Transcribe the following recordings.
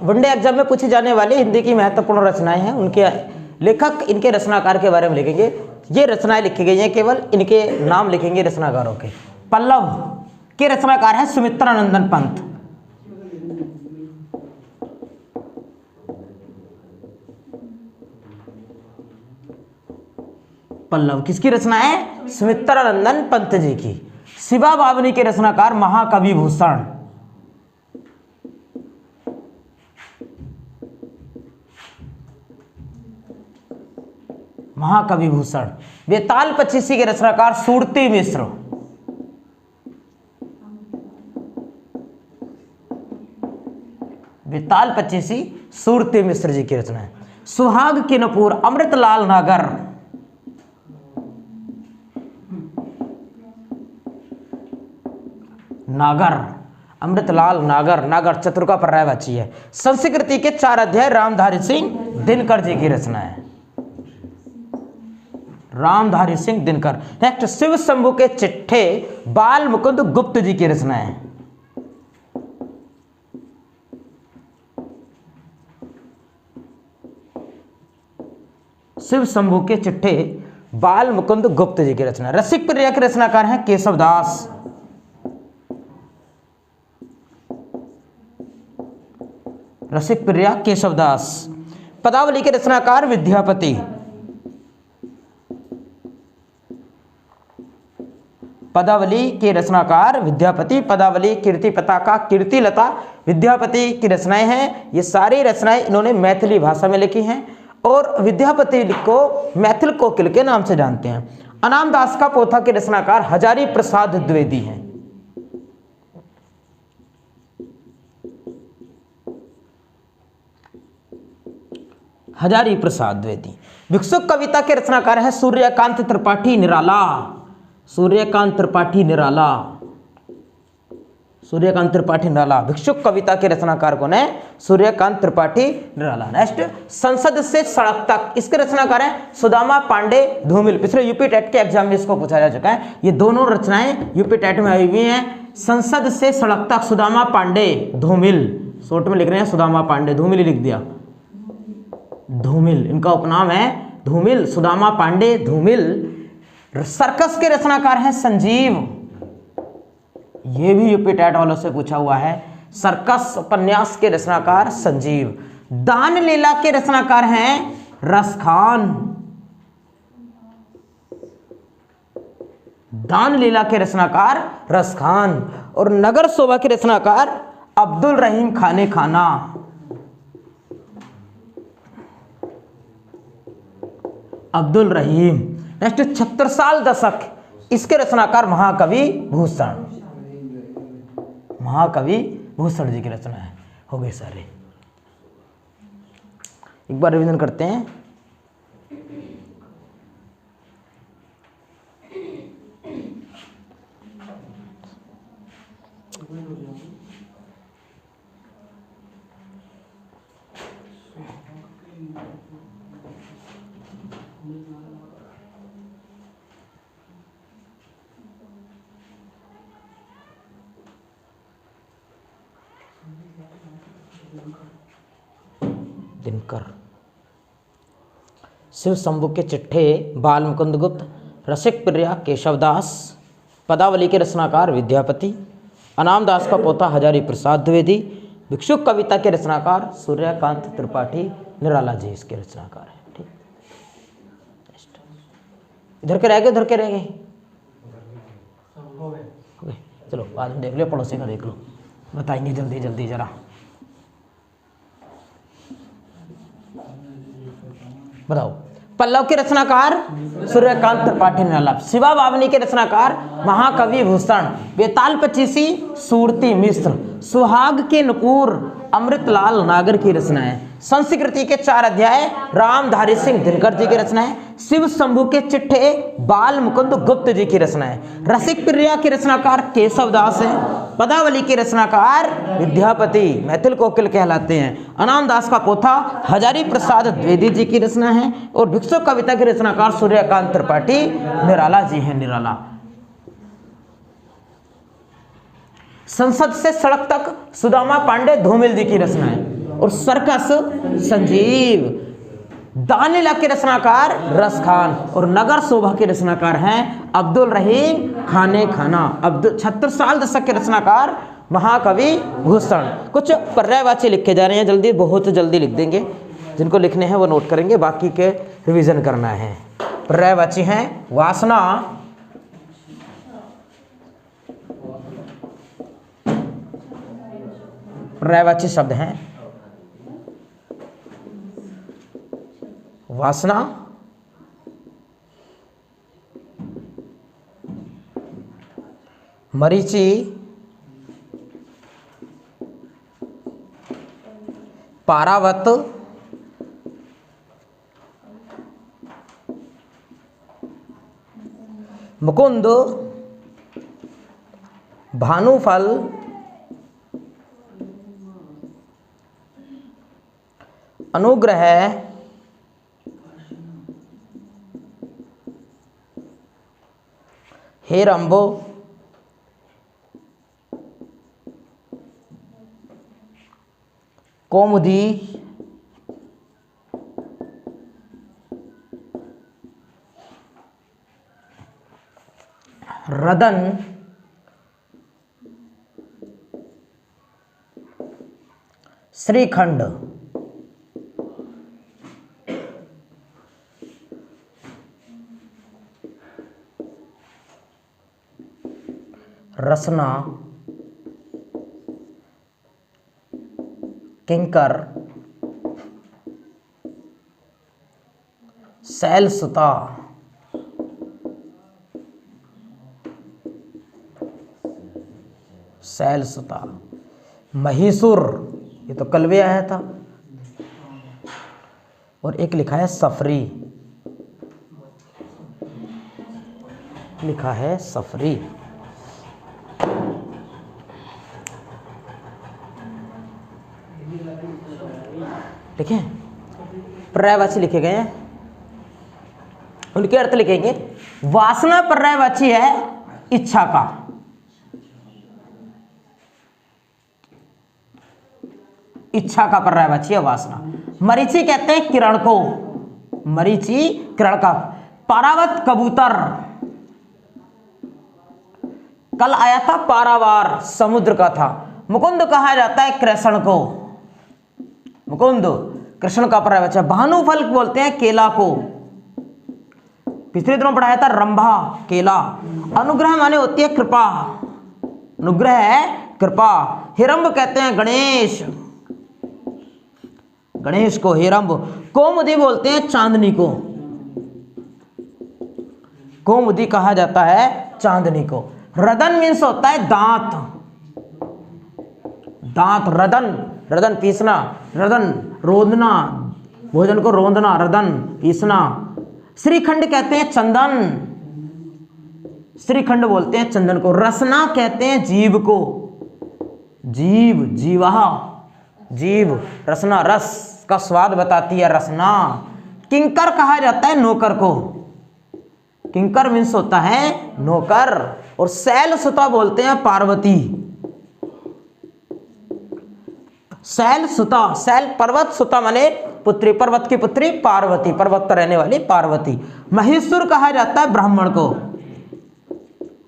One day exam में पूछी जाने वाली हिंदी की महत्वपूर्ण रचनाएं हैं, उनके लेखक, इनके रचनाकार के बारे में लिखेंगे। ये रचनाएं लिखी गई हैं, केवल इनके नाम लिखेंगे रचनाकारों के। पल्लव के रचनाकार हैं सुमित्रानंदन पंत। पल्लव किसकी रचना है? सुमित्रानंदन पंत जी की। शिवा बावनी के रचनाकार महाकवि भूषण। महाकवि भूषण। बेताल पचीसी के रचनाकार सुरती मिश्र। बेताल पचीसी सुरती मिश्र जी की रचना है। सुहाग के नपुर अमृतलाल नागर। नागर, अमृतलाल नागर, नागर चतुर का पर्यायवाची है। संस्कृति के 4 अध्याय रामधारी सिंह दिनकर जी की रचना है। रामधारी सिंह दिनकर। नेक्स्ट, शिव शंभु के चिट्ठे बाल मुकुंद गुप्त जी की रचना है। शिव शंभु के चिट्ठे बाल मुकुंद गुप्त जी की रचना। रसिक प्रिया के रचनाकार हैं केशव दास। रसिक प्रिया केशव दास। पदावली के रचनाकार विद्यापति। पदावली के रचनाकार विद्यापति। पदावली, कीर्ति पताका, कीर्ति लता, विद्यापति की रचनाएं हैं। ये सारी रचनाएं इन्होंने मैथिली भाषा में लिखी हैं और विद्यापति को मैथिल कोकिल के नाम से जानते हैं। अनाम दास का पोथा के रचनाकार हजारी प्रसाद द्विवेदी हैं। हजारी प्रसाद द्विवेदी। भिक्षुक कविता के रचनाकार हैं सूर्यकांत त्रिपाठी निराला। सूर्यकांत त्रिपाठी निराला। सूर्यकांत त्रिपाठी निराला। भिक्षुक कविता के रचनाकार कौन है? सूर्यकांत त्रिपाठी निराला। नेक्स्ट, संसद से सड़क तक, इसके रचनाकार हैं सुदामा पांडे धूमिल। पिछले यूपी टेट के एग्जाम में इसको पूछा जा चुका है। ये दोनों रचनाएं यूपी टेट में आई हुई हैं। संसद से सड़क तक, सुदामा पांडे धूमिल। शॉर्ट में लिख रहे हैं सुदामा पांडे, धूमिल ही लिख दिया। धूमिल इनका उपनाम है, धूमिल, सुदामा पांडे धूमिल। सर्कस के रचनाकार हैं संजीव। ये भी यूपी टेट वालों से पूछा हुआ है। सर्कस उपन्यास के रचनाकार संजीव। दान लीला के रचनाकार हैं रसखान। दान लीला के रचनाकार रसखान। और नगर शोभा के रचनाकार अब्दुल रहीम खाने खाना। अब्दुल रहीम। नेक्स्ट, छत्रसाल दशक, इसके रचनाकार महाकवि भूषण। महाकवि भूषण जी की रचना है। हो गए सारे। एक बार रिवीजन करते हैं। दिनकर। शिव शंभु के चिट्ठे बाल मुकुंद गुप्त। रसिक प्रिया केशव दास। पदावली के रचनाकार विद्यापति। अनाम दास का पोता हजारी प्रसाद द्विवेदी। भिक्षुक कविता के रचनाकार सूर्यकांत त्रिपाठी निराला जी इसके रचनाकार हैं। ठीक, इधर के रह गए, उधर के रह गए। चलो बाद में देख लो, पड़ोसी का देख लो, बताएंगे जल्दी जल्दी जरा। बताओ। पल्लव के रचनाकार सूर्यकांत त्रिपाठी निराला। शिवा बावनी के रचनाकार महाकवि भूषण। बेताल पचीसी सुरती मिश्र। सुहाग के नुपुर अमृतलाल नागर की रचना है। संस्कृति के 4 अध्याय रामधारी सिंह दिनकर जी की रचना है। शिव शंभु के चिट्ठे बाल मुकुंद गुप्त जी की रचना है। रसिक प्रिया के रचनाकार केशव दास है। पदावली के रचनाकार विद्यापति मैथिल कोकिल कहलाते हैं। अनाम दास का पोथा हजारी प्रसाद द्विवेदी जी की रचना है। और भिक्षुक कविता के रचनाकार सूर्यकांत त्रिपाठी निराला जी हैं। निराला। संसद से सड़क तक सुदामा पांडे धूमिल की रचना है। और सर्कस संजीव। दानिला के रचनाकार रस खान और नगर शोभा के रचनाकार हैं अब्दुल रहीम खाने खाना। 76 दशक के रचनाकार महाकवि भूषण। कुछ पर्यायवाची लिखे जा रहे हैं, जल्दी, बहुत जल्दी लिख देंगे। जिनको लिखने हैं वो नोट करेंगे, बाकी के रिवीजन करना है। पर्यायवाची हैं वासना, पर्यायवाची शब्द हैं वासना, मरीचि, पारावत, मुकुंद, भानुफल, अनुग्रह, हेरंब, कौमुदी, रदन, श्रीखंड, रसना, किंकर, शैलसुता, शैलसुता, महिषुर, ये तो कल भी आया था। और एक लिखा है सफरी, लिखा है सफरी। ठीक है, पर्यायवाची लिखे गए हैं, उनके अर्थ लिखेंगे। वासना पर्यायवाची है इच्छा का, इच्छा का पर्यायवाची है वासना। मरीचि कहते हैं किरण को, मरीचि किरण का। पारावत कबूतर, कल आया था पारावार, समुद्र का था। मुकुंद कहा जाता है कृष्ण को, मुकुंद कृष्ण का पर्यायवाची है। भानुफल बोलते हैं केला को, पिछले दिनों पढ़ाया था रंभा केला। अनुग्रह माने होती है कृपा, अनुग्रह है कृपा। हिरंब कहते हैं गणेश, गणेश को हिरंब। कौमुदी बोलते हैं चांदनी को, कौमुदी कहा जाता है चांदनी को। रदन मीन्स होता है दांत, दांत, रदन, रदन पीसना, रदन रोंदना, भोजन को रोंदना, रदन पीसना। श्रीखंड कहते हैं चंदन, श्रीखंड बोलते हैं चंदन को। रसना कहते हैं जीव को, जीव, जीवा, जीव, रसना, रस का स्वाद बताती है रसना। किंकर कहा जाता है नौकर को, किंकर मीन्स होता है नौकर। और शैलसुता बोलते हैं पार्वती, शैलसुता, शैल पर्वत, सुता माने पुत्री, पर्वत की पुत्री पार्वती, पर्वत पर रहने वाली पार्वती। महिषुर कहा जाता है ब्राह्मण को,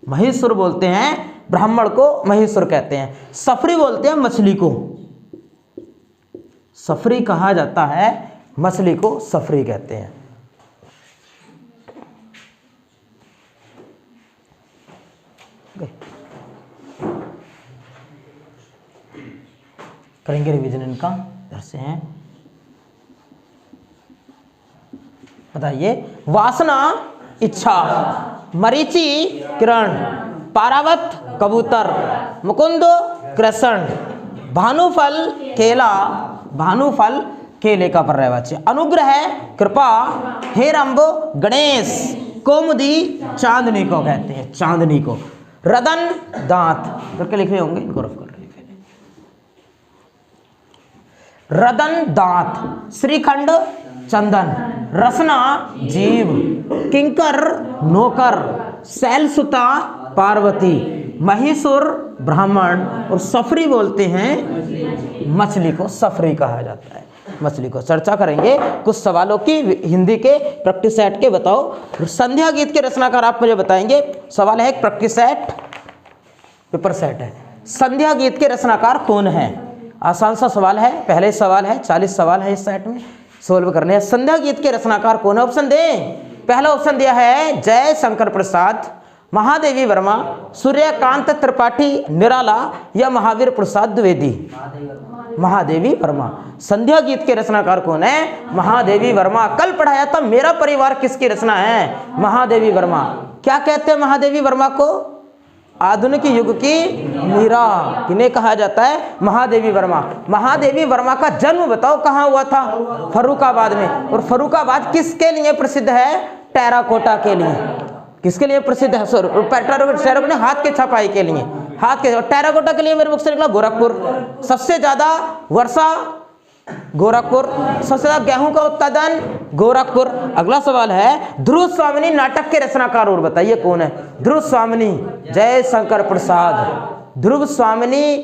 महिषुर बोलते हैं ब्राह्मण को, महिषुर कहते हैं। सफरी बोलते हैं मछली को, सफरी कहा जाता है मछली को, सफरी कहते हैं। करेंगे रिवीजन इनका, इधर से हैं। बताइए, वासना इच्छा, मरीचि किरण, पारावत कबूतर, मुकुंद कृष्ण, भानुफल केला, भानुफल केले का पर्यायवाची। अनुग्रह कृपा, हेरंब गणेश, कौमुदी चांदनी को कहते हैं, चांदनी को। रदन दांत, करके लिखे होंगे, इनको रफ कर रहे हैं। रदन दांत, श्रीखंड चंदन, रसना जीव, किंकर नौकर, शैलसुता पार्वती, महिषुर ब्राह्मण, और सफरी बोलते हैं मछली को, सफरी कहा जाता है मछली को। चर्चा करेंगे कुछ सवालों की हिंदी के प्रैक्टिस सेट के। बताओ संध्या गीत के रचनाकार आप मुझे बताएंगे। सवाल है एक प्रैक्टिस सेट पेपर सेट है, संध्या गीत के रचनाकार कौन है? आसान सा सवाल है, पहले सवाल है, 40 सवाल है इस सेट में, सोल्व करने हैं। संध्या गीत के रचनाकार कौन है? ऑप्शन दें। पहला ऑप्शन दिया है जय शंकर प्रसाद, महादेवी वर्मा, सूर्यकांत त्रिपाठी निराला या महावीर प्रसाद द्विवेदी। महादेवी वर्मा। संध्या गीत के रचनाकार कौन है? महादेवी वर्मा। कल पढ़ाया था मेरा परिवार किसकी रचना है? महादेवी वर्मा। क्या कहते हैं महादेवी वर्मा को? आधुनिक युग की मीरा किन्हें कहा जाता है? महादेवी वर्मा। महादेवी वर्मा का जन्म बताओ कहाँ हुआ था? फर्रुखाबाद में। और फर्रुखाबाद किसके लिए प्रसिद्ध है? टेराकोटा के लिए। किसके लिए प्रसिद्ध है? टेराकोटा हाथ के छपाई के लिए, हाथ के। टेराकोटा के लिए मेरे मुख से निकला गोरखपुर। सबसे ज्यादा वर्षा गोरखपुर, सबसे ज्यादा गेहूं का उत्पादन गोरखपुर। अगला सवाल है ध्रुव स्वामिनी नाटक के रचनाकार और बताइए कौन है? ध्रुव स्वामिनी जय शंकर प्रसाद। ध्रुव स्वामिनी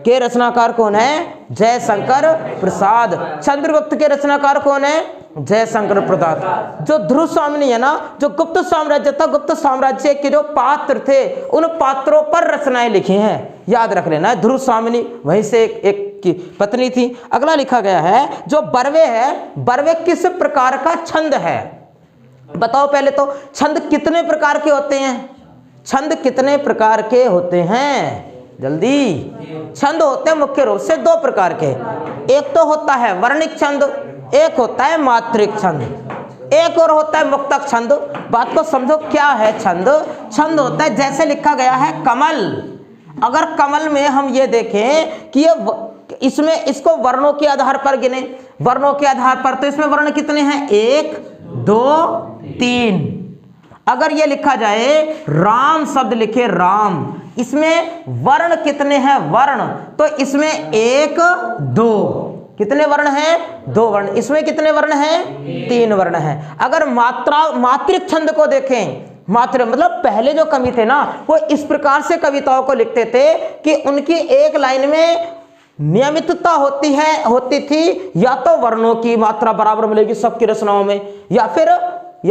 के रचनाकार कौन है? जय शंकर प्रसाद। चंद्रगुप्त के रचनाकार कौन है? जय शंकर प्रसाद। जो ध्रुव स्वामिनी है ना, जो गुप्त साम्राज्य था, गुप्त साम्राज्य के जो पात्र थे उन पात्रों पर रचनाएं लिखी हैं, याद रख लेना। ध्रुव स्वामिनी वहीं से एक की पत्नी थी। अगला लिखा गया है जो बरवे है, बरवे किस प्रकार का छंद है? बताओ पहले तो छंद कितने प्रकार के होते हैं? छंद कितने प्रकार के होते हैं? जल्दी। छंद होते हैं मुख्य रूप से 2 प्रकार के। एक तो होता है वर्णिक छंद, एक होता है मात्रिक छंद, एक और होता है मुक्तक छंद। बात को समझो क्या है छंद? छंद होता है जैसे लिखा गया है कमल। अगर कमल में हम ये देखें कि ये इसमें इसको वर्णों के आधार पर गिने, वर्णों के आधार पर, तो इसमें वर्ण कितने हैं? 1 2 3। अगर ये लिखा जाए राम शब्द लिखे राम, इसमें वर्ण कितने हैं? वर्ण तो इसमें 1 2। कितने वर्ण हैं? 2 वर्ण। इसमें कितने वर्ण हैं? 3 वर्ण हैं। अगर मात्रिक छंद को देखें, मात्र मतलब पहले जो कवि थे ना वो इस प्रकार से कविताओं को लिखते थे कि उनकी एक लाइन में नियमितता होती थी, या तो वर्णों की मात्रा बराबर मिलेगी सबकी रचनाओं में, या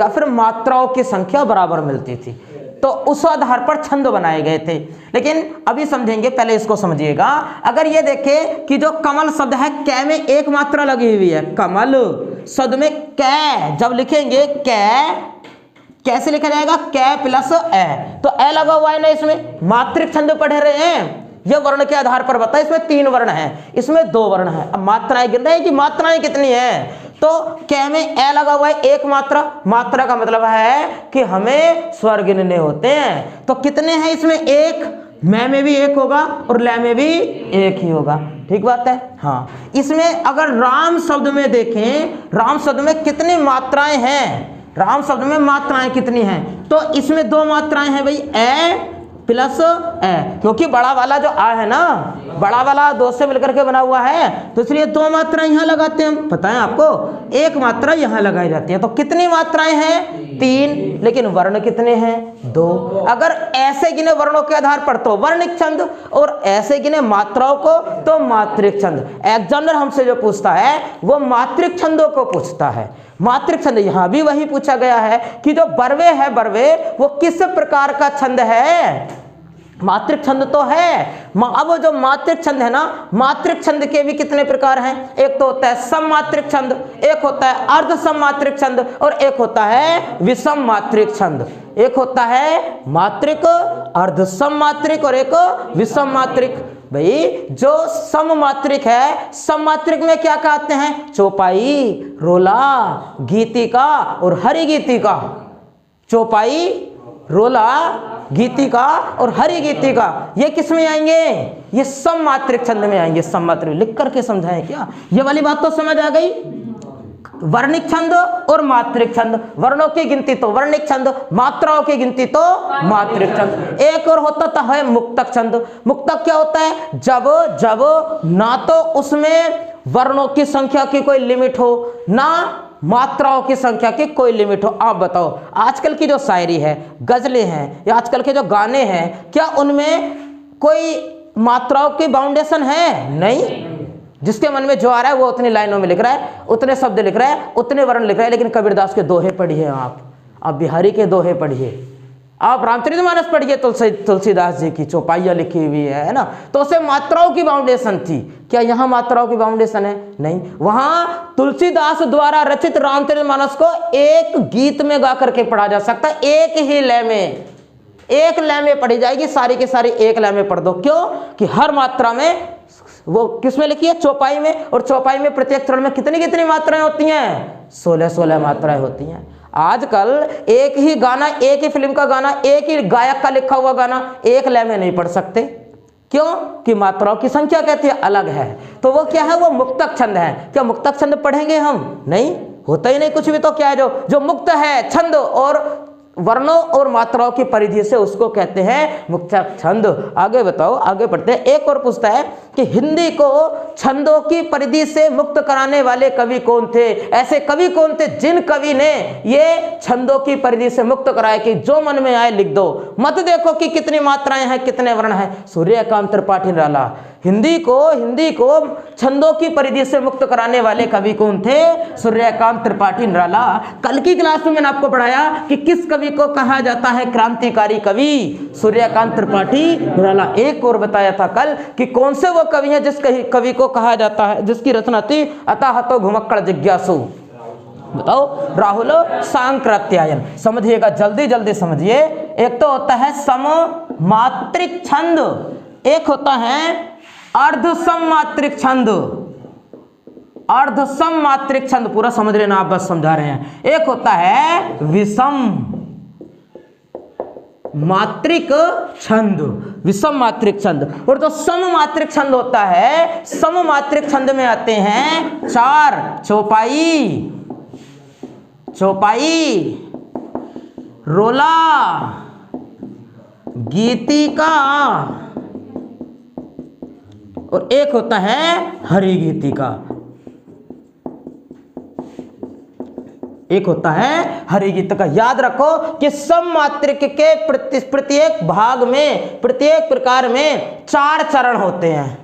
फिर मात्राओं की संख्या बराबर मिलती थी। तो उस आधार पर छंद बनाए गए थे। लेकिन अभी समझेंगे, पहले इसको समझिएगा। अगर ये देखें कि जो कमल शब्द है कै में 1 मात्रा लगी हुई है, कमल शब्द में कै जब लिखेंगे कै कैसे लिखा जाएगा? कै प्लस ए, तो ए लगा हुआ है ना, इसमें मात्रिक छंद पढ़ रहे हैं। यह वर्ण के आधार पर बताए, इसमें 3 वर्ण हैं, इसमें 2 वर्ण हैं। अब मात्राएं गिन रहे हैं कि मात्राएं कितनी हैं, तो कै में ए लगा हुआ है 1 मात्रा। मात्रा का मतलब है कि हमें स्वर गिनने होते हैं। तो कितने हैं इसमें? 1। मैं में भी 1 होगा और लै में भी 1 ही होगा। ठीक बात है। हाँ, इसमें अगर राम शब्द में देखें, राम शब्द में कितनी मात्राएं हैं? राम शब्द में मात्राएं कितनी हैं? तो इसमें 2 मात्राएं हैं भाई, ए प्लस ए, क्योंकि बड़ा वाला जो आ है ना, बड़ा वाला 2 से मिलकर के बना हुआ है, तो इसलिए 2 मात्राएं यहाँ लगाते हैं हम। पता है आपको, 1 मात्रा यहाँ लगाई जाती है। तो कितनी मात्राएं हैं? 3। लेकिन वर्ण कितने हैं? 2। अगर ऐसे गिने वर्णों के आधार पर तो वर्णिक छंद, और ऐसे गिने मात्राओं को तो मात्रिक छंद। एग्जामिनर हमसे जो पूछता है वो मात्रिक छंदों को पूछता है। मात्रिक छंद यहां भी वही पूछा गया है कि जो बरवे है, बरवे वो किस प्रकार का छंद है? मात्रिक छंद तो है। अब जो मात्रिक छंद है ना, मात्रिक छंद के भी कितने प्रकार हैं? एक तो होता है सममात्रिक छंद, एक होता है अर्ध सममात्रिक छंद, और एक होता है विषम मात्रिक छंद। एक होता है मात्रिक, अर्ध सममात्रिक और एक विषम मात्रिक। भाई जो सममात्रिक है, सममात्रिक में क्या कहते हैं? चौपाई, रोला, गीतिका और हरि गीतिका। चौपाई, रोला, गीतिका और हरि गीतिका, ये किस में आएंगे? ये सममात्रिक छंद में आएंगे। सममात्रिक लिख करके समझाएं क्या? ये वाली बात तो समझ आ गई। वर्णिक छंद और मात्रिक छंद, वर्णों की गिनती तो वर्णिक छंद, मात्राओं की गिनती तो मात्रिक छंद। एक और होता है मुक्तक छंद। मुक्तक क्या होता है? जब ना तो उसमें वर्णों की संख्या की कोई लिमिट हो, ना मात्राओं की संख्या की कोई लिमिट हो। आप बताओ, आजकल की जो शायरी है, गजलें हैं या आजकल के जो गाने हैं, क्या उनमें कोई मात्राओं की बाउंडेशन है? नहीं। जिसके मन में जो आ रहा है वो उतनी लाइनों में लिख रहा है, उतने शब्द लिख रहा है, उतने वर्ण लिख रहा है। लेकिन कबीरदास के दोहे पढ़िए, आप बिहारी के दोहे पढ़िए, आप रामचरितमानस पढ़िए, तुलसीदास जी की चौपाइयाँ लिखी हुई है ना, तो उसे मात्राओं की बाउंडेशन थी। क्या यहाँ मात्राओं की बाउंडेशन है? नहीं। वहाँ तुलसीदास द्वारा रचित रामचरितमानस को एक गीत में गा करके पढ़ा जा सकता है, एक ही लय में, एक लय में पढ़ी जाएगी, सारी की सारी एक लय में पढ़ दो। क्यों? कि हर मात्रा में, वो किसमें लिखी है? चौपाई में। और चौपाई में प्रत्येक चरण में कितनी कितनी मात्राएं होती हैं? 16 मात्राएं होती हैं। आजकल एक ही गाना, एक ही फिल्म का गाना, एक ही गायक का लिखा हुआ गाना एक लय में नहीं पढ़ सकते। क्यों? कि मात्राओं की संख्या कहती है अलग है। तो वो क्या है? वो मुक्तक छंद है। क्या मुक्तक छंद पढ़ेंगे हम? नहीं, होता ही नहीं कुछ भी। तो क्या है? जो मुक्त है छंद और वर्णों और मात्राओं की परिधि से, उसको कहते हैं मुक्तक छंद। आगे बताओ, आगे बढ़ते हैं। एक और पूछता है कि हिंदी को छंदों की परिधि से मुक्त कराने वाले कवि कौन थे? ऐसे कवि कौन थे जिन कवि ने ये छंदों की परिधि से मुक्त कराया कि जो मन में आए लिख दो, मत देखो कि कितनी मात्राएं हैं, कितने वर्ण हैं। सूर्यकांत त्रिपाठी निराला। हिंदी को छंदों की परिधि से मुक्त कराने वाले कवि कौन थे? सूर्यकांत त्रिपाठी निराला। कल की क्लास में मैंने आपको पढ़ाया कि किस कवि को कहा जाता है क्रांतिकारी कवि? सूर्यकांत त्रिपाठी निराला। एक और बताया था कल कि कौन से वो कवि हैं जिस कवि को कहा जाता है, जिसकी रचना थी अताहतो घुमक्कड़ जिज्ञासु। बताओ। राहुल सांकृत्यायन। समझिएगा, जल्दी जल्दी समझिए। एक तो होता है सममात्रिक छंद, एक होता है अर्ध सममात्रिक छंद। अर्ध सममात्रिक छंद पूरा समझ लेना, आप बस समझा रहे हैं। एक होता है विषम मात्रिक छंद, विषम मात्रिक छंद। और जो सममात्रिक छंद होता है, सममात्रिक छंद में आते हैं 4: चौपाई, रोला, गीतिका और एक होता है हरि गीतिका। एक होता है हरि गीतिका। याद रखो कि सममात्रिक के प्रत्येक भाग में, प्रत्येक प्रकार में 4 चरण होते हैं।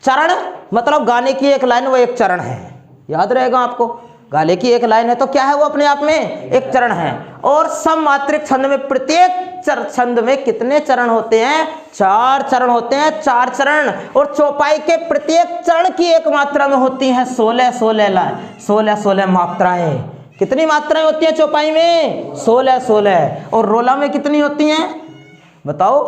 चरण मतलब गाने की एक लाइन, वो एक चरण है। याद रहेगा आपको, गाने की एक लाइन है तो क्या है? वो अपने आप में एक चरण है। और सममात्रिक छंद में प्रत्येक छंद में कितने चरण होते हैं? 4 चरण होते हैं, 4 चरण। और चौपाई के प्रत्येक चरण की एक मात्रा में होती हैं 16 मात्राएं। कितनी मात्राएं होती हैं चौपाई में? 16। और रोला में कितनी होती हैं? बताओ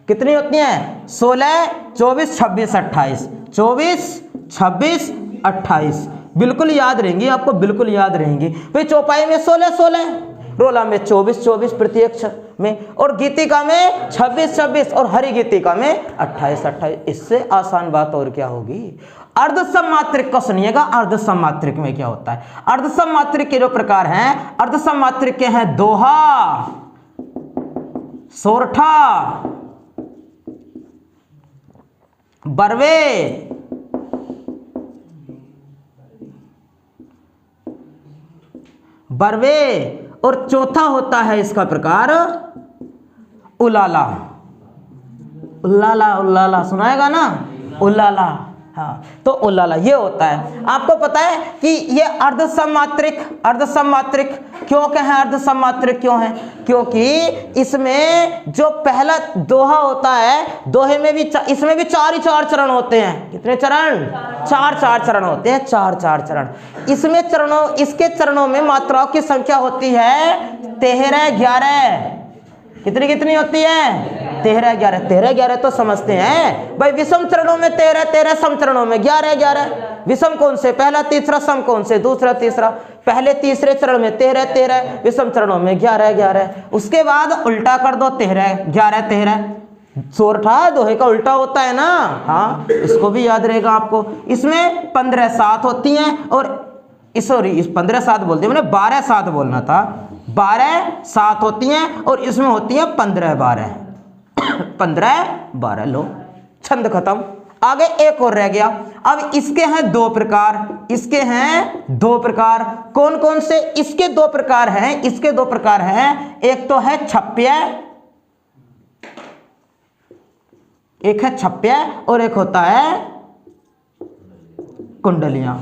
कितनी होती हैं? 16, 24, 26, 28। 24, 26, 28 बिल्कुल याद रहेंगी आपको, बिल्कुल याद रहेंगी भाई। चौपाई में 16, रोला में 24 प्रत्येक में, और गीतिका में 26 और हरि गीतिका में 28। इससे आसान बात और क्या होगी? अर्ध सममात्रिक को सुनिएगा। अर्ध सममात्रिक में क्या होता है? अर्ध सममात्रिक के जो प्रकार हैं, अर्ध सममात्रिक के हैं दोहा, सोरठा, बरवे, और चौथा होता है इसका प्रकार उलाला। उलाला सुनाएगा ना? उलाला, हाँ। तो उलाला ये होता है। आपको पता है कि ये अर्ध सममात्रिक क्यों कहें? अर्ध सममात्रिक क्यों है? क्योंकि इसमें जो पहला दोहा होता है, दोहे में भी इसमें भी 4 ही 4 चरण होते हैं। कितने चरण? 4 चरण होते हैं, 4 चरण। इसमें इसके चरणों में मात्राओं की संख्या होती है 13, 11। कितनी होती है? 13, 11 तो समझते हैं भाई। विषम चरणों में 13, सम चरणों में 11। विषम कौन से? पहला, तीसरा। सम कौन से? दूसरा, तीसरा। पहले तीसरे चरण में 13, विषम चरणों में 11। उसके बाद उल्टा कर दो, 13, 11। सोरठा दोहे का उल्टा होता है ना, हाँ, इसको भी याद रहेगा आपको। इसमें 15 7 होती हैं, और सॉरी, इस 15 7 बोलते हैं, मैंने 12 7 बोलना था। 12 7 होती हैं, और इसमें होती है 15 12। 15 12। लो, छंद खत्म। आगे एक और रह गया। अब इसके हैं दो प्रकार, इसके हैं दो प्रकार। कौन कौन से इसके दो प्रकार हैं? इसके दो प्रकार हैं, एक तो है छप्य, एक है छप्य और एक होता है कुंडलियां।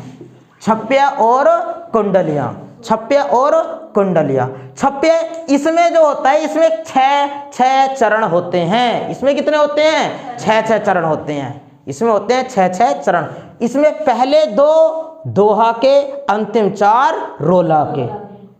छप्य और कुंडलियां, छप्य और कुंडलियां। छप्य इसमें जो होता है, इसमें छह चरण होते हैं। इसमें कितने होते हैं? छह चरण होते हैं। इसमें होते हैं छह चरण। इसमें पहले दो दोहा के, अंतिम चार रोला के।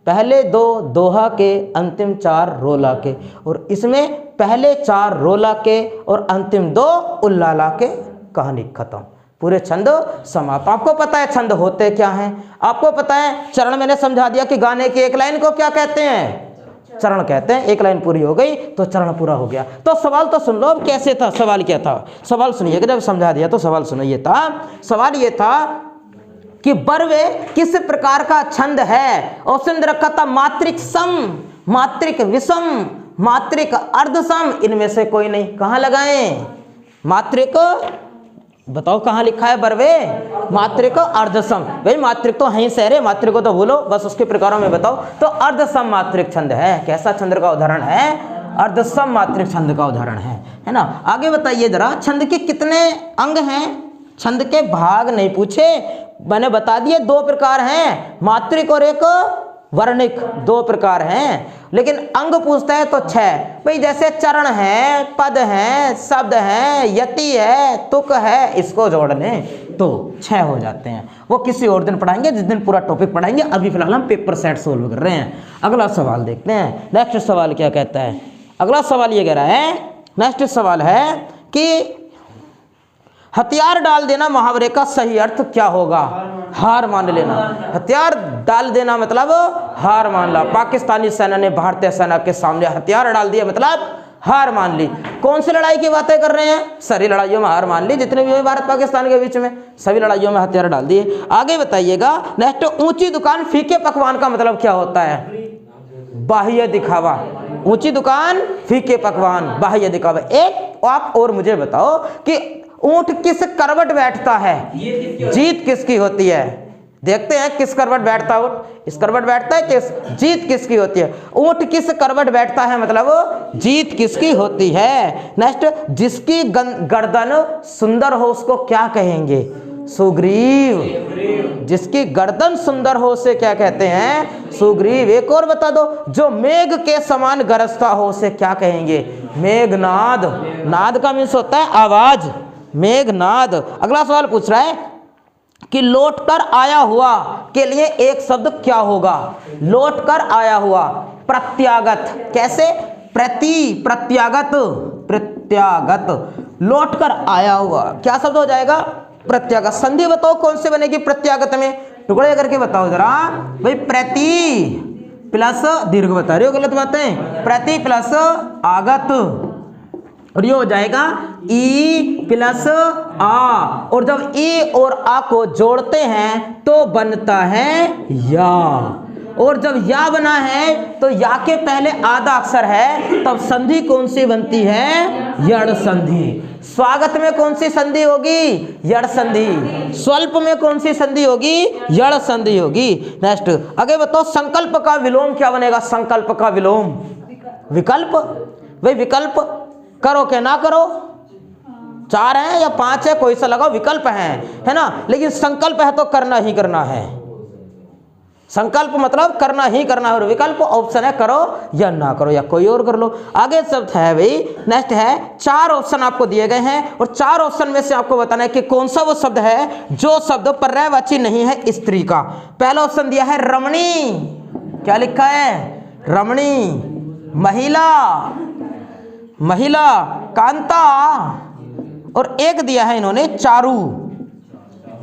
पहले दो दोहा के, अंतिम चार रोला के। और इसमें पहले चार रोला के और अंतिम दो उल्लाला के। कहानी खत्म, पूरे छंद समाप्त। आपको पता है छंद होते क्या हैं? आपको पता है चरण मैंने समझा दिया कि गाने की एक लाइन को क्या कहते हैं? चरण कहते हैं। एक लाइन पूरी हो गई तो चरण पूरा हो गया। तो सवाल तो सुन लो, अब कैसे था? सवाल क्या था? सवाल सुनिएगा, जब समझा दिया तो सवाल सुनो। ये था सवाल, ये था कि बर्वे किस प्रकार का छंद है? ऑप्शन दे रखा था मात्रिक सम, मात्रिक विषम, मात्रिक अर्धसम। इनमें से कोई नहीं। कहां लगाएं? मात्रिक, बताओ कहां लिखा है बर्वे? मात्रिक अर्धसम। भाई मात्रिक तो है सहरे, मात्रिक को तो भूलो, बस उसके प्रकारों में बताओ। तो अर्धसम मात्रिक छंद है। कैसा छंद का उदाहरण है? अर्धसम मात्रिक छंद का उदाहरण है ना। आगे बताइए जरा, छंद के कितने अंग हैं? छंद के भाग नहीं पूछे, मैंने बता दिए दो प्रकार हैं, मात्रिक और एक वर्णिक, दो प्रकार हैं। लेकिन अंग पूछता है तो छह। भाई जैसे चरण है, पद है, शब्द है, यति है, तुक है, इसको जोड़ने तो छह हो जाते हैं। वो किसी और दिन पढ़ाएंगे, जिस दिन पूरा टॉपिक पढ़ाएंगे। अभी फिलहाल हम पेपर सेट सोल्व कर रहे हैं। अगला सवाल देखते हैं। नेक्स्ट सवाल क्या कहता है? अगला सवाल ये कह रहा है, नेक्स्ट सवाल है कि हथियार डाल देना मुहावरे का सही अर्थ क्या होगा? हार मान लेना। हथियार डाल देना मतलब हार मान ला। पाकिस्तानी सेना ने भारतीय सेना के सामने हथियार डाल दिया, मतलब हार मान ली। कौन सी लड़ाई की बातें कर रहे हैं? सारी लड़ाइयों में हार मान ली, जितने भी हुए भारत पाकिस्तान के बीच में, सभी लड़ाइयों में हथियार डाल दिए। आगे बताइएगा। नेक्स्ट, ऊंची दुकान फीके पकवान का मतलब क्या होता है? बाह्य दिखावा। ऊंची दुकान फीके पकवान, बाह्य दिखावा। एक आप और मुझे बताओ कि ऊंट किस करवट बैठता है? जीत किसकी होती है? देखते हैं किस करवट बैठता है ऊंट। इस करवट बैठता है किस? जीत किसकी होती है? ऊंट किस करवट बैठता है मतलब जीत किसकी होती है। नेक्स्ट, जिसकी गर्दन सुंदर हो उसको क्या कहेंगे? सुग्रीव। जिसकी गर्दन सुंदर हो उसे क्या कहते हैं? सुग्रीव। एक और बता दो, जो मेघ के समान गरजता हो उसे क्या कहेंगे? मेघनाद। नाद का मीन्स होता है आवाज, मेघनाद। अगला सवाल पूछ रहा है कि लौट कर आया हुआ के लिए एक शब्द क्या होगा? लौट कर आया हुआ, प्रत्यागत। कैसे? प्रत्यागत, प्रत्यागत। लौट कर आया हुआ क्या शब्द हो जाएगा? प्रत्यागत। संधि बताओ कौन से बनेगी प्रत्यागत में? टुकड़े करके बताओ जरा। भाई प्रति प्लस दीर्घ बता रहे हो, गलत बातें। प्रति प्लस आगत, और ये हो जाएगा ई प्लस आ। और जब ई और आ को जोड़ते हैं तो बनता है या। और जब या बना है तो या के पहले आधा अक्षर है, तब संधि कौन सी बनती है? यड़ संधि। स्वागत में कौन सी संधि होगी? यड़ संधि। स्वल्प में कौन सी संधि होगी? यड़ संधि होगी। नेक्स्ट, आगे बताओ, संकल्प का विलोम क्या बनेगा? संकल्प का विलोम विकल्प। भाई विकल्प करो क्या ना करो, चार है या पांच है, कोई सा लगाओ, विकल्प है ना। लेकिन संकल्प है तो करना ही करना है। संकल्प मतलब करना ही करना है, और विकल्प ऑप्शन है करो या ना करो या कोई और कर लो। आगे शब्द है भाई, नेक्स्ट है, चार ऑप्शन आपको दिए गए हैं और चार ऑप्शन में से आपको बताना है कि कौन सा वो शब्द है जो शब्द पर्यायवाची नहीं है स्त्री का। पहला ऑप्शन दिया है रमणी। क्या लिखा है? रमणी। महिला, महिला, कांता। और एक दिया है इन्होंने चारू।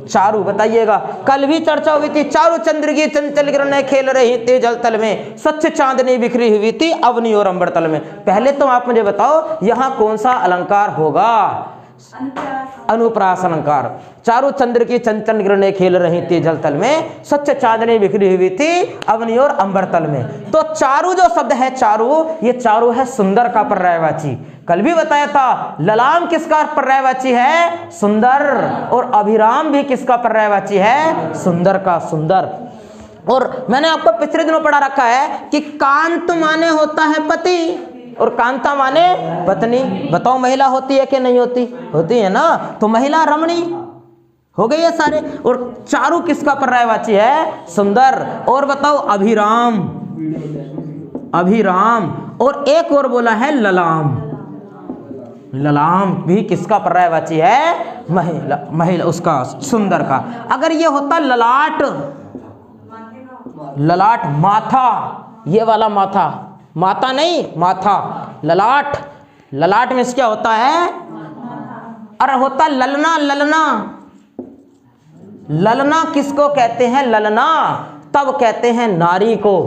चारू बताइएगा। कल भी चर्चा हुई थी, चारू चंद्र की चंचल किरणें खेल रही थी जल तल में, स्वच्छ चांदनी बिखरी हुई थी अवनी और अंबर तल में। पहले तो आप मुझे बताओ यहां कौन सा अलंकार होगा? अनुप्रास अलंकार। चारों चंद्र की चंचल किरणें खेल रही थी जल तल में, स्वच्छ चांदनी बिखरी हुई थी अवनी और अंबर तल में। तो चारु जो शब्द है चारु, ये चारु है सुंदर का पर्यायवाची। कल भी बताया था ललाम किसका पर्यायवाची है? सुंदर। और अभिराम भी किसका पर्यायवाची है? सुंदर का, सुंदर। और मैंने आपको पिछले दिनों पढ़ा रखा है कि कांत माने होता है पति और कांता माने पत्नी। बताओ महिला होती है कि नहीं होती? होती है ना। तो महिला रमणी हो गई है सारे। और चारु किसका पर्यायवाची है? सुंदर। और बताओ अभिराम, अभिराम। और एक और बोला है ललाम। ललाम भी किसका पर्यायवाची है? महिला, महिला उसका, सुंदर का। अगर ये होता ललाट, ललाट माथा, ये वाला माथा, माता नहीं माथा, ललाट, ललाट में क्या होता है? अरे होता ललना, ललना। ललना किसको कहते हैं? ललना तब कहते हैं नारी को।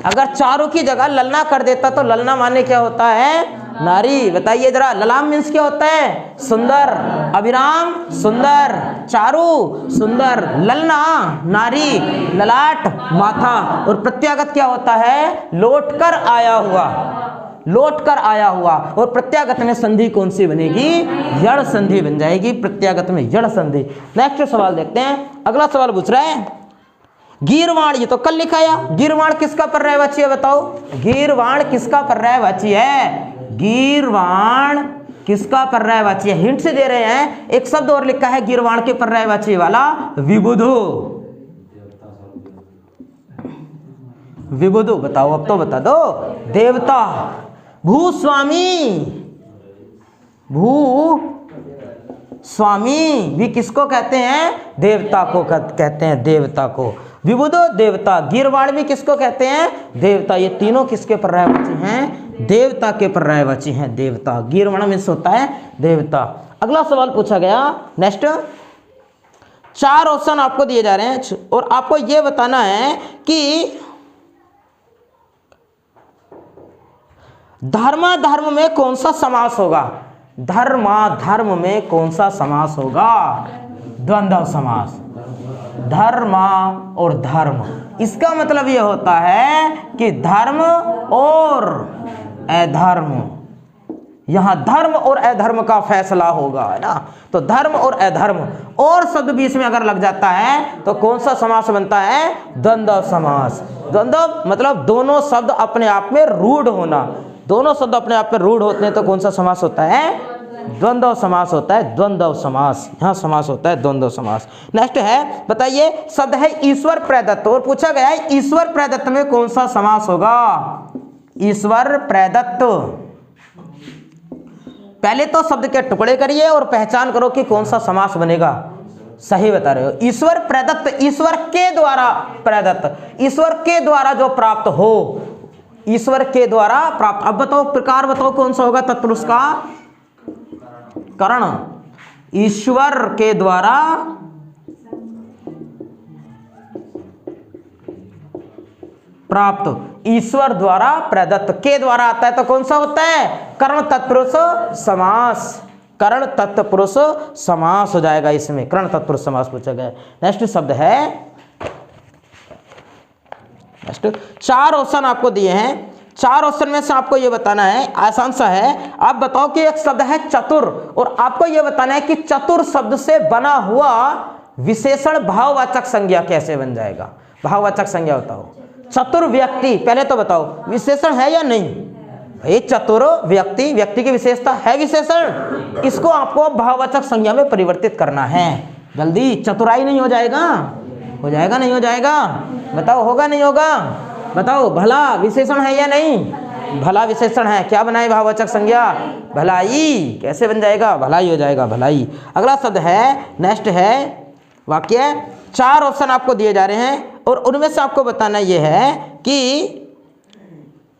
अगर चारों की जगह ललना कर देता तो ललना माने क्या होता है? नारी। बताइए जरा, ललाम मीन्स क्या होता है? सुंदर। अभिराम सुंदर, चारु सुंदर, ललना नारी, ललाट माथा। और प्रत्यागत क्या होता है? लौट कर आया हुआ, लौट कर आया हुआ। और प्रत्यागत में संधि कौन सी बनेगी? यड़ संधि बन जाएगी प्रत्यागत में, यड़ संधि। नेक्स्ट सवाल देखते हैं। अगला सवाल पूछ रहा है गीरवाण। ये तो कल लिखाया। गीरवाण किसका पर्यायवाची है? बताओ, गीरवाण किसका पर्यायवाची है? गीरवाण किसका पर्यायवाची है? हिंट से दे रहे हैं। एक शब्द और लिखा है गीरवाण के पर्यायवाची वाला, विबुधु। विबुधु बताओ, अब तो बता दो। देवता। भूस्वामी, भू स्वामी भी किसको कहते हैं? देवता को कहते हैं, देवता को। विबुधो देवता। गीरवाण भी किसको कहते हैं? देवता। ये तीनों किसके पर्यायवाची हैं? देवता के पर्यायवाची हैं, देवता। गीरवाण मीन्स होता है देवता। अगला सवाल पूछा गया नेक्स्ट। 4 ऑप्शन आपको दिए जा रहे हैं और आपको यह बताना है कि धर्मा धर्म में कौन सा समास होगा? धर्मा धर्म में कौन सा समास होगा? द्वंद्व समास। धर्मा और धर्म, इसका मतलब यह होता है कि धर्म और अधर्म। यहां धर्म और अधर्म का फैसला होगा, है ना। तो धर्म और अधर्म और शब्द बीच में अगर लग जाता है तो कौन सा समास बनता है? द्वंद्व समास। द्वंद्व मतलब दोनों शब्द अपने आप में रूढ़ होना। दोनों शब्द अपने आप में रूढ़ होते हैं तो कौन सा समास होता है? द्वंद्व समास होता है, द्वंद्व समास। यहां समास होता है द्वंद्व समास। नेक्स्ट है, बताइए शब्द है ईश्वर प्रदत्त। और पूछा गया है ईश्वर प्रदत्त में कौन सा समास होगा? ईश्वर प्रदत्त। पहले तो शब्द के टुकड़े करिए और पहचान करो कि कौन सा समास बनेगा। सही बता रहे हो। ईश्वर प्रदत्त, ईश्वर के द्वारा प्रदत्त, ईश्वर के द्वारा जो प्राप्त हो, ईश्वर के द्वारा प्राप्त। अब बताओ प्रकार, बताओ कौन सा होगा तत्पुरुष का? करण। ईश्वर के द्वारा प्राप्त, ईश्वर द्वारा प्रदत्त। के द्वारा आता है तो कौन सा होता है? कर्ण तत्पुरुष समास। कर्ण तत्पुरुष समास हो जाएगा इसमें, कर्ण तत्पुरुष समास पूछा गया। नेक्स्ट शब्द है, नेक्स्ट 4 ऑप्शन आपको दिए हैं। 4 ऑप्शन में से आपको यह बताना है, आसान सा है। आप बताओ कि एक शब्द है चतुर और आपको यह बताना है कि चतुर शब्द से बना हुआ विशेषण भाववाचक संज्ञा कैसे बन जाएगा? भाववाचक संज्ञा बताओ। चतुर व्यक्ति, पहले तो बताओ विशेषण है या नहीं? ये चतुर व्यक्ति, व्यक्ति की विशेषता है विशेषण। इसको आपको भाववाचक संज्ञा में परिवर्तित करना है। जल्दी, चतुराई नहीं हो जाएगा? हो जाएगा नहीं हो जाएगा? बताओ होगा नहीं होगा? बताओ भला विशेषण है या नहीं? भला विशेषण है। क्या बनाए भाववाचक संज्ञा? भलाई। कैसे बन जाएगा? भलाई हो जाएगा, भलाई। अगला शब्द है, नेक्स्ट है वाक्य। 4 ऑप्शन आपको दिए जा रहे हैं और उनमें से आपको बताना यह है कि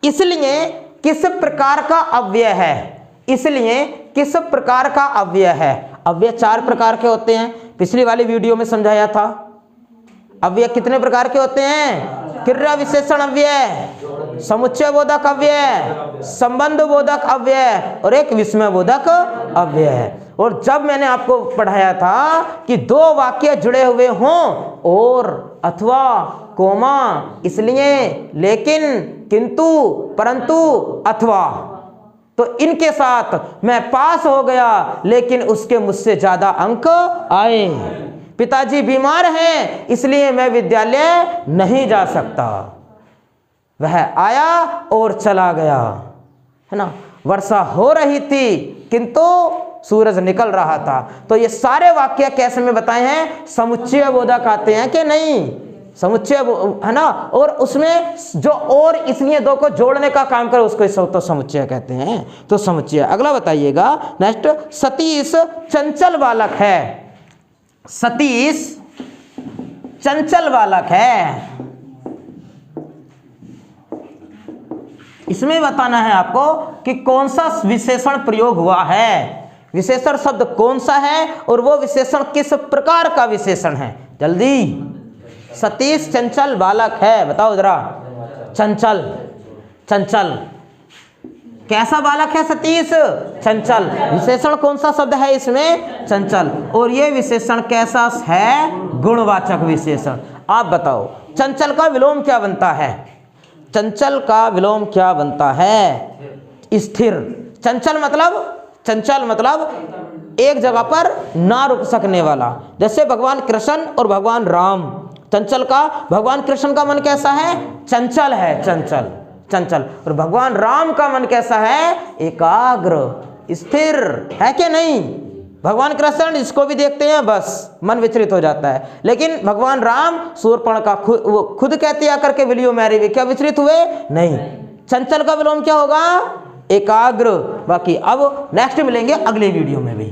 इसलिए किस प्रकार का अव्यय है? इसलिए किस प्रकार का अव्यय है? अव्यय 4 प्रकार के होते हैं, पिछली वाली वीडियो में समझाया था। अव्यय कितने प्रकार के होते हैं? क्रिया विशेषण अव्यय, समुच्चय बोधक अव्यय, संबंध बोधक अव्यय और एक विस्मय बोधक अव्यय है। और जब मैंने आपको पढ़ाया था कि दो वाक्य जुड़े हुए हों और अथवा कोमा, इसलिए, लेकिन, किंतु, परंतु, अथवा, तो इनके साथ मैं पास हो गया, लेकिन उसके मुझसे ज्यादा अंक आए। पिताजी बीमार हैं इसलिए मैं विद्यालय नहीं जा सकता, वह आया और चला गया, है ना। वर्षा हो रही थी किंतु सूरज निकल रहा था। तो ये सारे वाक्य कैसे में बताए हैं, समुच्चय बोधक आते हैं कि नहीं, समुच्चय, है ना। और उसमें जो और इसलिए दो को जोड़ने का काम करे उसको तो समुच्चय कहते हैं। तो समुच्चय। अगला बताइएगा नेक्स्ट, सतीश चंचल बालक है, सतीश चंचल बालक है। इसमें बताना है आपको कि कौन सा विशेषण प्रयोग हुआ है, विशेषण शब्द कौन सा है और वो विशेषण किस प्रकार का विशेषण है। जल्दी, सतीश चंचल बालक है, बताओ जरा। चंचल, चंचल, कैसा बालक है सतीश, चंचल। विशेषण कौन सा शब्द है इसमें, चंचल। और ये विशेषण कैसा है, गुणवाचक विशेषण। आप बताओ चंचल का विलोम क्या बनता है, चंचल का विलोम क्या बनता है, स्थिर। चंचल मतलब एक जगह पर ना रुक सकने वाला। जैसे भगवान कृष्ण और भगवान राम, चंचल का, भगवान कृष्ण का मन कैसा है, चंचल है, चंचल, चंचल। और भगवान राम का मन कैसा है, एकाग्र, स्थिर है कि नहीं। भगवान कृष्ण इसको भी देखते हैं बस मन विचलित हो जाता है, लेकिन भगवान राम शूर्पणखा खुद कहते आकर के विलियो मैरी वे क्या विचलित हुए नहीं। चंचल का विलोम क्या होगा, एकाग्र। बाकी अब नेक्स्ट मिलेंगे अगले वीडियो में भी।